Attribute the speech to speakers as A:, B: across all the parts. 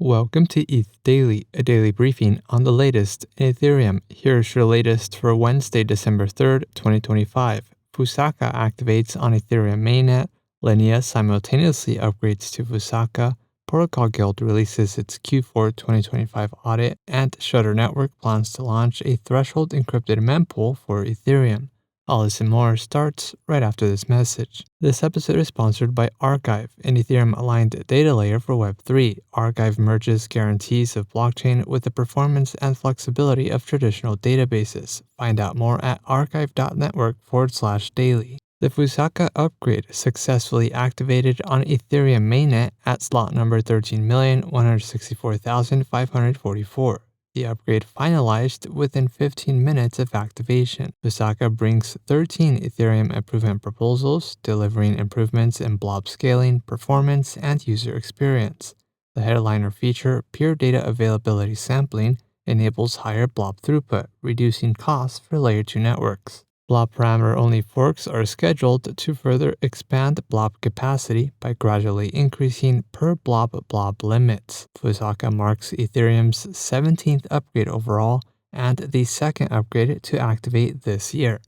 A: Welcome to ETH Daily, a daily briefing on the latest in Ethereum. Here's your latest for Wednesday, December 3rd, 2025. Fusaka activates on Ethereum Mainnet. Linea simultaneously upgrades to Fusaka. Protocol Guild releases its Q4 2025 audit, and Shutter Network plans to launch a threshold encrypted mempool for Ethereum. All this and more starts right after this message. This episode is sponsored by Archive, an Ethereum-aligned data layer for Web3. Archive merges guarantees of blockchain with the performance and flexibility of traditional databases. Find out more at archive.network/daily. The Fusaka upgrade successfully activated on Ethereum Mainnet at slot number 13,164,544. The upgrade finalized within 15 minutes of activation. Fusaka brings 13 Ethereum improvement proposals, delivering improvements in blob scaling, performance, and user experience. The headliner feature, pure data availability sampling, enables higher blob throughput, reducing costs for Layer 2 networks. Blob parameter-only forks are scheduled to further expand blob capacity by gradually increasing per blob limits. Fusaka marks Ethereum's 17th upgrade overall and the second upgrade to activate this year.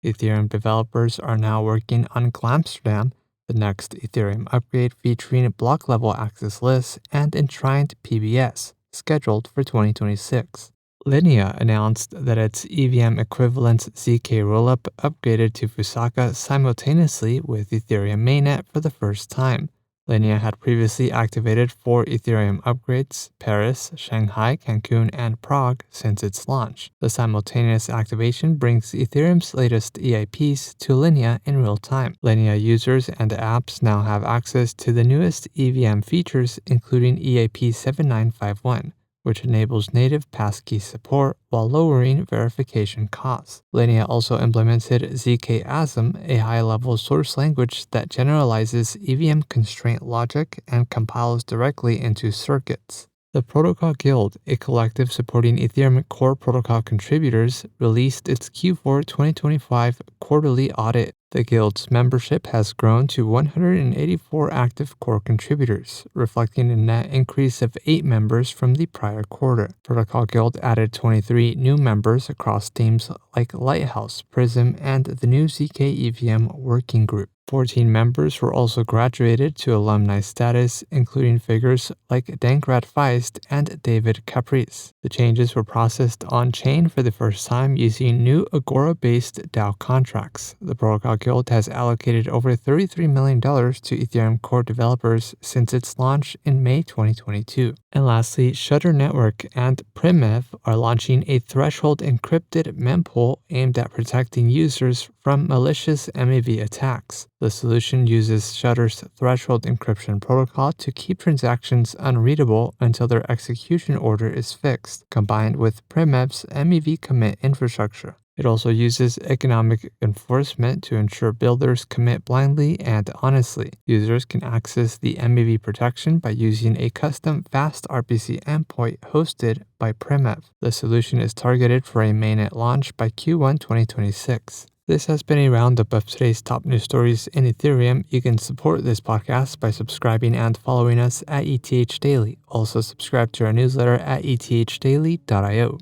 A: Ethereum developers are now working on Glamsterdam, the next Ethereum upgrade featuring block-level access lists and enshrined PBS, scheduled for 2026. Linea announced that its EVM equivalent ZK rollup upgraded to Fusaka simultaneously with Ethereum Mainnet for the first time. Linea had previously activated 4 Ethereum upgrades, Paris, Shanghai, Cancun, and Prague, since its launch. The simultaneous activation brings Ethereum's latest EIPs to Linea in real time. Linea users and apps now have access to the newest EVM features, including EIP 7951. Which enables native passkey support while lowering verification costs. Linea also implemented zkASM, a high-level source language that generalizes EVM constraint logic and compiles directly into circuits. The Protocol Guild, a collective supporting Ethereum core protocol contributors, released its Q4 2025 quarterly audit. The Guild's membership has grown to 184 active core contributors, reflecting a net increase of 8 members from the prior quarter. Protocol Guild added 23 new members across teams like Lighthouse, Prism, and the new ZK EVM working group. 14 members were also graduated to alumni status, including figures like Dankrat Feist and David Caprice. The changes were processed on-chain for the first time using new Agora-based DAO contracts. The Protocol Guild has allocated over $33 million to Ethereum core developers since its launch in May 2022. And lastly, Shutter Network and Primev are launching a threshold encrypted mempool aimed at protecting users from malicious MEV attacks. The solution uses Shutter's threshold encryption protocol to keep transactions unreadable until their execution order is fixed, combined with Primev's MEV commit infrastructure. It also uses economic enforcement to ensure builders commit blindly and honestly. Users can access the MEV protection by using a custom fast RPC endpoint hosted by Primev. The solution is targeted for a mainnet launch by Q1 2026. This has been a roundup of today's top news stories in Ethereum. You can support this podcast by subscribing and following us at ETH Daily. Also subscribe to our newsletter at ethdaily.io.